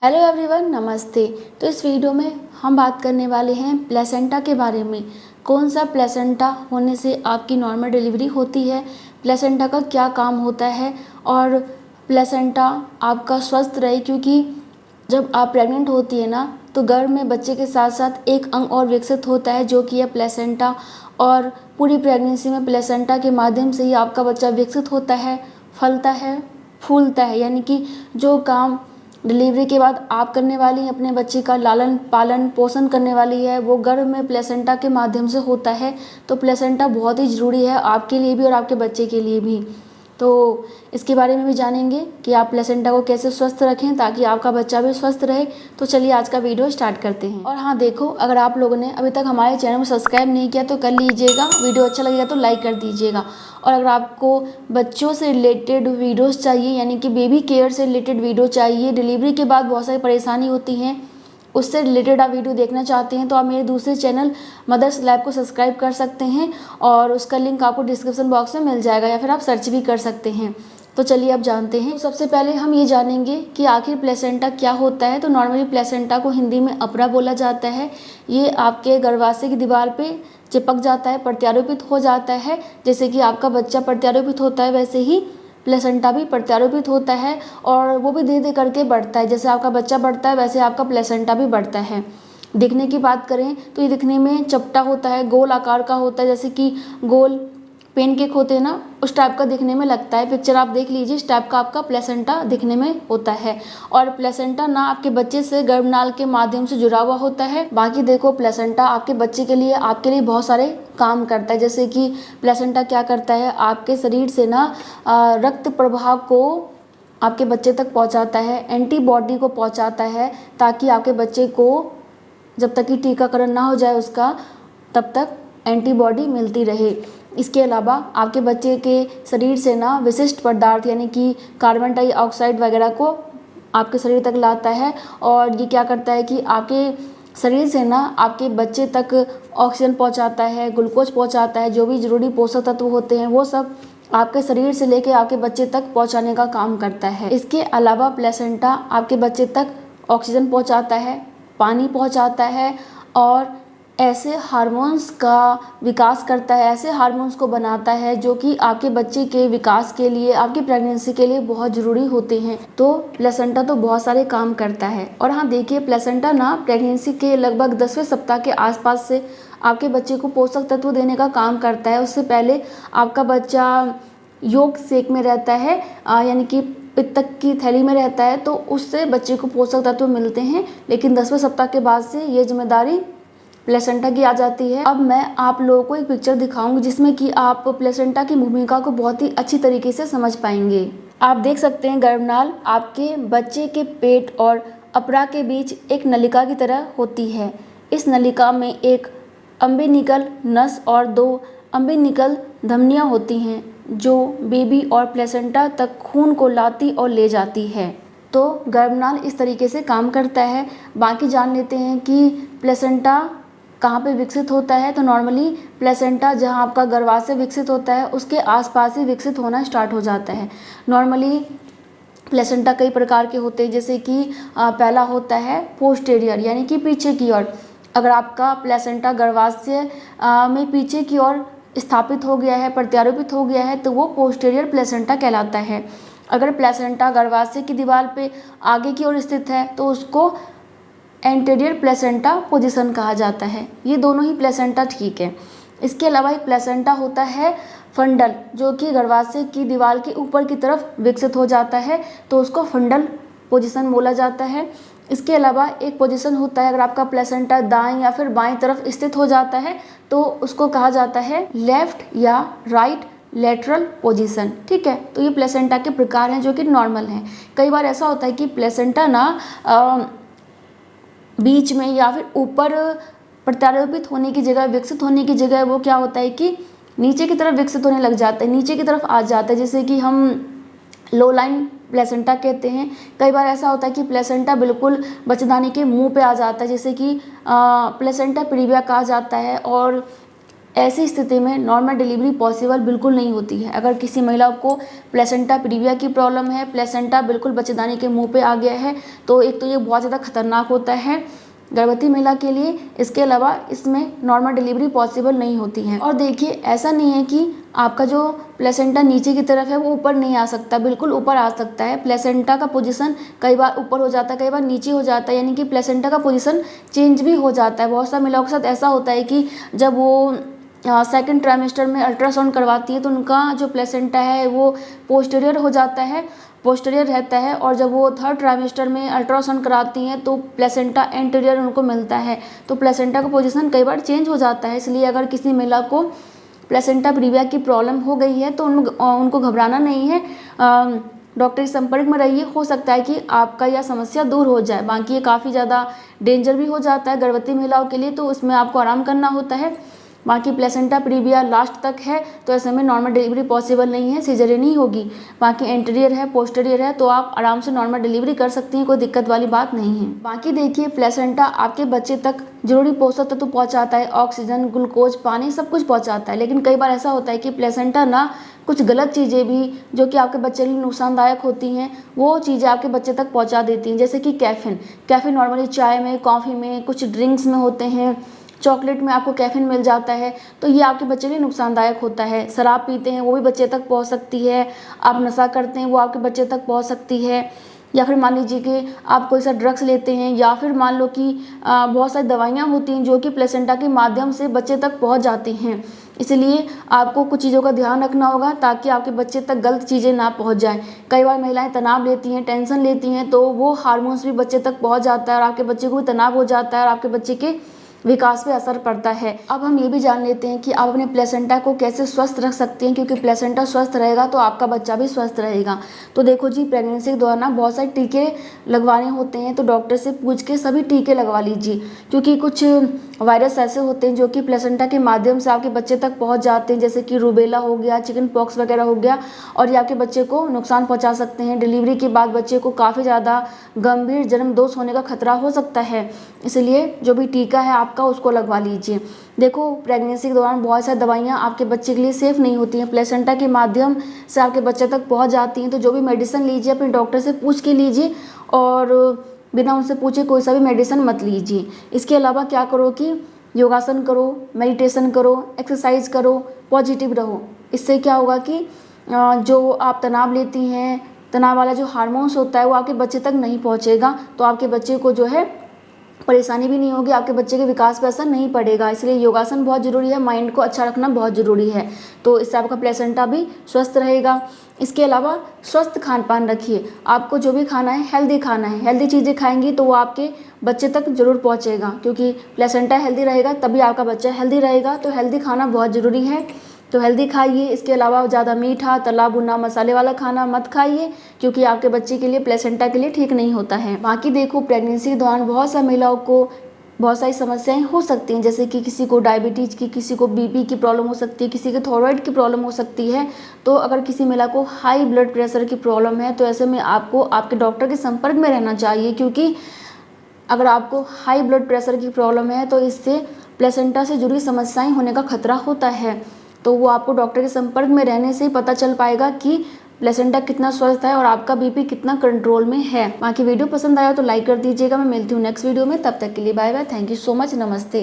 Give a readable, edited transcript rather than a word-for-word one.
Hello everyone, नमस्ते। तो इस वीडियो में हम बात करने वाले हैं प्लेसेंटा के बारे में। कौन सा प्लेसेंटा होने से आपकी नॉर्मल डिलीवरी होती है, प्लेसेंटा का क्या काम होता है और प्लेसेंटा आपका स्वस्थ रहे, क्योंकि जब आप प्रेग्नेंट होती है ना तो गर्भ में बच्चे के साथ साथ एक अंग और विकसित होता है जो कि है प्लेसेंटा। और पूरी प्रेगनेंसी में प्लेसेंटा के माध्यम से ही आपका बच्चा विकसित होता है, फलता है, फूलता है। यानी कि जो काम डिलीवरी के बाद आप करने वाली हैं, अपने बच्चे का लालन पालन पोषण करने वाली है, वो गर्भ में प्लेसेंटा के माध्यम से होता है। तो प्लेसेंटा बहुत ही ज़रूरी है आपके लिए भी और आपके बच्चे के लिए भी। तो इसके बारे में भी जानेंगे कि आप प्लेसेंटा को कैसे स्वस्थ रखें ताकि आपका बच्चा भी स्वस्थ रहे। तो चलिए आज का वीडियो स्टार्ट करते हैं। और हाँ देखो, अगर आप लोगों ने अभी तक हमारे चैनल को सब्सक्राइब नहीं किया तो कर लीजिएगा, वीडियो अच्छा लगेगा तो लाइक कर दीजिएगा। और अगर आपको बच्चों से रिलेटेड वीडियोस चाहिए, यानी कि बेबी केयर से रिलेटेड वीडियो चाहिए, डिलीवरी के बाद बहुत सारी परेशानी होती हैं, उससे रिलेटेड आप वीडियो देखना चाहते हैं तो आप मेरे दूसरे चैनल मदर्स लैब को सब्सक्राइब कर सकते हैं और उसका लिंक आपको डिस्क्रिप्शन बॉक्स में मिल जाएगा, या फिर आप सर्च भी कर सकते हैं। तो चलिए अब जानते हैं। तो सबसे पहले हम ये जानेंगे कि आखिर प्लेसेंटा क्या होता है। तो नॉर्मली प्लेसेंटा को हिंदी में अपरा बोला जाता है। ये आपके गर्भाशय की दीवार पे चिपक जाता है, प्रत्यारोपित हो जाता है। जैसे कि आपका बच्चा प्रत्यारोपित होता है वैसे ही प्लेसेंटा भी प्रत्यारोपित होता है, और वो भी धीरे धीरे करके बढ़ता है। जैसे आपका बच्चा बढ़ता है वैसे आपका प्लेसेंटा भी बढ़ता है। दिखने की बात करें तो ये दिखने में चपटा होता है, गोल आकार का होता है, जैसे कि गोल पेनकेक होते हैं ना, उस टाइप का दिखने में लगता है। पिक्चर आप देख लीजिए, इस टाइप का आपका प्लेसेंटा दिखने में होता है। और प्लेसेंटा ना आपके बच्चे से गर्भनाल के माध्यम से जुड़ा हुआ होता है। बाकी देखो, प्लेसेंटा आपके बच्चे के लिए आपके लिए बहुत सारे काम करता है। जैसे कि प्लेसेंटा क्या करता है, आपके शरीर से ना रक्त प्रवाह को आपके बच्चे तक पहुंचाता है, एंटीबॉडी को पहुंचाता है, ताकि आपके बच्चे को जब तक कि टीकाकरण ना हो जाए उसका, तब तक एंटीबॉडी मिलती रहे। इसके अलावा आपके बच्चे के शरीर से ना विशिष्ट पदार्थ यानी कि कार्बन डाइऑक्साइड वगैरह को आपके शरीर तक लाता है। और ये क्या करता है कि आपके शरीर से ना आपके बच्चे तक ऑक्सीजन पहुंचाता है, ग्लूकोज पहुंचाता है, जो भी ज़रूरी पोषक तत्व होते हैं वो सब आपके शरीर से लेके आपके बच्चे तक पहुंचाने का काम करता है। इसके अलावा प्लेसेंटा आपके बच्चे तक ऑक्सीजन पहुंचाता है, पानी पहुंचाता है, और ऐसे हार्मोन्स का विकास करता है, ऐसे हार्मोन्स को बनाता है जो कि आपके बच्चे के विकास के लिए, आपकी प्रेगनेंसी के लिए बहुत ज़रूरी होते हैं। तो प्लेसेंटा तो बहुत सारे काम करता है। और हाँ देखिए, प्लेसेंटा ना प्रेगनेंसी के लगभग 10वें सप्ताह के आसपास से आपके बच्चे को पोषक तत्व देने का काम करता है। उससे पहले आपका बच्चा योग सेक में रहता है, यानी कि पित्तक की थैली में रहता है, तो उससे बच्चे को पोषक तत्व मिलते हैं। लेकिन 10वें सप्ताह के बाद से ये जिम्मेदारी प्लेसेंटा की आ जाती है। अब मैं आप लोगों को एक पिक्चर दिखाऊंगी जिसमें कि आप प्लेसेंटा की भूमिका को बहुत ही अच्छी तरीके से समझ पाएंगे। आप देख सकते हैं, गर्भनाल आपके बच्चे के पेट और अपरा के बीच एक नलिका की तरह होती है। इस नलिका में एक अम्बिलिकल नस और 2 अम्बिलिकल धमनियाँ होती हैं जो बेबी और प्लेसेंटा तक खून को लाती और ले जाती है। तो गर्भनाल इस तरीके से काम करता है। बाकी जान लेते हैं कि प्लेसेंटा कहाँ पे विकसित होता है। तो नॉर्मली प्लेसेंटा जहाँ आपका गर्भाशय विकसित होता है उसके आसपास ही विकसित होना स्टार्ट हो जाता है। नॉर्मली प्लेसेंटा कई प्रकार के होते हैं, जैसे कि पहला होता है पोस्टेरियर, यानी कि पीछे की ओर। अगर आपका प्लेसेंटा गर्भाशय में पीछे की ओर स्थापित हो गया है, प्रत्यारोपित हो गया है, तो वो पोस्टेरियर प्लेसेंटा कहलाता है। अगर प्लेसेंटा गर्भाशय की दीवार पे आगे की ओर स्थित है तो उसको एंटीरियर प्लेसेंटा पोजीशन कहा जाता है। ये दोनों ही प्लेसेंटा ठीक है। इसके अलावा एक प्लेसेंटा होता है फंडल, जो कि गर्भाशय की दीवार के ऊपर की तरफ विकसित हो जाता है, तो उसको फंडल पोजीशन बोला जाता है। इसके अलावा एक पोजीशन होता है, अगर आपका प्लेसेंटा दाएं या फिर बाएं तरफ स्थित हो जाता है तो उसको कहा जाता है लेफ्ट या राइट लेटरल पोजीशन। ठीक है, तो ये प्लेसेंटा के प्रकार हैं जो कि नॉर्मल हैं। कई बार ऐसा होता है कि प्लेसेंटा ना बीच में या फिर ऊपर प्रत्यारोपित होने की जगह, विकसित होने की जगह, वो क्या होता है कि नीचे की तरफ विकसित होने लग जाता है, नीचे की तरफ आ जाता है, जैसे कि हम लो लाइन प्लेसेंटा कहते हैं। कई बार ऐसा होता है कि प्लेसेंटा बिल्कुल बच्चेदानी के मुंह पे आ जाता है, जैसे कि प्लेसेंटा प्रीविया कहा जाता है। और ऐसी स्थिति में नॉर्मल डिलीवरी पॉसिबल बिल्कुल नहीं होती है। अगर किसी महिला को प्लेसेंटा प्रीविया की प्रॉब्लम है, प्लेसेंटा बिल्कुल बच्चेदानी के मुंह पे आ गया है, तो एक तो ये बहुत ज़्यादा खतरनाक होता है गर्भवती महिला के लिए। इसके अलावा इसमें नॉर्मल डिलीवरी पॉसिबल नहीं होती है। और देखिए, ऐसा नहीं है कि आपका जो प्लेसेंटा नीचे की तरफ है वो ऊपर नहीं आ सकता, बिल्कुल ऊपर आ सकता है। प्लेसेंटा का पोजीशन कई बार ऊपर हो जाता है, कई बार नीचे हो जाता है, यानी कि प्लेसेंटा का पोजीशन चेंज भी हो जाता है। बहुत सारी महिलाओं के साथ ऐसा होता है कि जब वो सेकंड ट्राइमेस्टर में अल्ट्रासाउंड करवाती है तो उनका जो प्लेसेंटा है वो पोस्टीरियर हो जाता है, पोस्टीरियर रहता है, और जब वो थर्ड ट्राइमेस्टर में अल्ट्रासाउंड कराती हैं तो प्लेसेंटा एंटीरियर उनको मिलता है। तो प्लेसेंटा का पोजीशन कई बार चेंज हो जाता है। इसलिए अगर किसी महिला को प्लेसेंटा प्रीविया की प्रॉब्लम हो गई है तो उनको घबराना नहीं है, डॉक्टर के संपर्क में रहिए। हो सकता है कि आपका यह समस्या दूर हो जाए। बाकी ये काफ़ी ज़्यादा डेंजर भी हो जाता है गर्भवती महिलाओं के लिए, तो उसमें आपको आराम करना होता है। बाकी प्लेसेंटा प्रीविया लास्ट तक है तो ऐसे में नॉर्मल डिलीवरी पॉसिबल नहीं है, सिजेरियन ही होगी। बाकी एंटीरियर है, पोस्टीरियर है, तो आप आराम से नॉर्मल डिलीवरी कर सकती हैं, कोई दिक्कत वाली बात नहीं है। बाकी देखिए, प्लेसेंटा आपके बच्चे तक जरूरी पोषक तत्व पहुँचाता है, ऑक्सीजन, ग्लूकोज, पानी सब कुछ पहुँचाता है। लेकिन कई बार ऐसा होता है कि प्लेसेंटा ना कुछ गलत चीज़ें भी जो कि आपके बच्चे के लिए नुकसानदायक होती हैं वो चीज़ें आपके बच्चे तक पहुँचा देती हैं। जैसे कि कैफ़ीन नॉर्मली चाय में, कॉफ़ी में, कुछ ड्रिंक्स में होते हैं, चॉकलेट में आपको कैफीन मिल जाता है, तो ये आपके बच्चे के लिए नुकसानदायक होता है। शराब पीते हैं वो भी बच्चे तक पहुंच सकती है, आप नशा करते हैं वो आपके बच्चे तक पहुंच सकती है, या फिर मान लीजिए कि आप कोई सा ड्रग्स लेते हैं, या फिर मान लो कि बहुत सारी दवाइयाँ होती हैं जो कि प्लेसेंटा के माध्यम से बच्चे तक पहुँच जाती हैं। इसलिए आपको कुछ चीज़ों का ध्यान रखना होगा ताकि आपके बच्चे तक गलत चीज़ें ना पहुंच जाएं। कई बार महिलाएं तनाव लेती हैं, टेंशन लेती हैं, तो वो हार्मोन्स भी बच्चे तक पहुंच जाता है और आपके बच्चे को भी तनाव हो जाता है और आपके बच्चे के विकास पे असर पड़ता है। अब हम ये भी जान लेते हैं कि आप अपने प्लेसेंटा को कैसे स्वस्थ रख सकते हैं, क्योंकि प्लेसेंटा स्वस्थ रहेगा तो आपका बच्चा भी स्वस्थ रहेगा। तो देखो जी, प्रेगनेंसी के दौरान ना बहुत सारे टीके लगवाने होते हैं, तो डॉक्टर से पूछ के सभी टीके लगवा लीजिए, क्योंकि कुछ वायरस ऐसे होते हैं जो कि प्लेसेंटा के माध्यम से आपके बच्चे तक पहुँच जाते हैं, जैसे कि रूबेला हो गया, चिकन पॉक्स वगैरह हो गया, और ये आपके बच्चे को नुकसान पहुँचा सकते हैं। डिलीवरी के बाद बच्चे को काफ़ी ज़्यादा गंभीर जन्म दोष होने का खतरा हो सकता है। इसलिए जो भी टीका है आपका उसको लगवा लीजिए। देखो, प्रेगनेंसी के दौरान बहुत सारी दवाइयाँ आपके बच्चे के लिए सेफ़ नहीं होती हैं, प्लेसेंटा के माध्यम से आपके बच्चे तक पहुँच जाती हैं। तो जो भी मेडिसिन लीजिए अपने डॉक्टर से पूछ के लीजिए, और बिना उनसे पूछे कोई सा भी मेडिसिन मत लीजिए। इसके अलावा क्या करो कि योगासन करो, मेडिटेशन करो, एक्सरसाइज करो, पॉजिटिव रहो। इससे क्या होगा कि जो आप तनाव लेती हैं, तनाव वाला जो हार्मोन्स होता है वो आपके बच्चे तक नहीं पहुँचेगा, तो आपके बच्चे को जो है परेशानी भी नहीं होगी, आपके बच्चे के विकास पर असर नहीं पड़ेगा। इसलिए योगासन बहुत ज़रूरी है, माइंड को अच्छा रखना बहुत ज़रूरी है, तो इससे आपका प्लेसेंटा भी स्वस्थ रहेगा। इसके अलावा स्वस्थ खान पान रखिए, आपको जो भी खाना है हेल्दी खाना है, हेल्दी चीज़ें खाएंगी तो वो आपके बच्चे तक ज़रूर पहुँचेगा, क्योंकि प्लेसेंटा हेल्दी रहेगा तभी आपका बच्चा हेल्दी रहेगा। तो हेल्दी खाना बहुत ज़रूरी है, तो हेल्दी खाइए। इसके अलावा ज़्यादा मीठा, तला भुना, मसाले वाला खाना मत खाइए, क्योंकि आपके बच्चे के लिए, प्लेसेंटा के लिए ठीक नहीं होता है। बाकी देखो, प्रेगनेंसी के दौरान बहुत सारी महिलाओं को बहुत सारी समस्याएं हो सकती हैं, जैसे कि किसी को डायबिटीज़ की, किसी को बीपी की प्रॉब्लम हो सकती है, किसी के थायराइड की प्रॉब्लम हो सकती है। तो अगर किसी महिला को हाई ब्लड प्रेशर की प्रॉब्लम है तो ऐसे में आपको आपके डॉक्टर के संपर्क में रहना चाहिए, क्योंकि अगर आपको हाई ब्लड प्रेशर की प्रॉब्लम है तो इससे प्लेसेंटा से जुड़ी समस्याएं होने का खतरा होता है। तो वो आपको डॉक्टर के संपर्क में रहने से ही पता चल पाएगा कि प्लेसेंटा कितना स्वस्थ है और आपका बीपी कितना कंट्रोल में है। बाकी वीडियो पसंद आया तो लाइक कर दीजिएगा। मैं मिलती हूँ नेक्स्ट वीडियो में, तब तक के लिए bye bye, thank you so much, नमस्ते।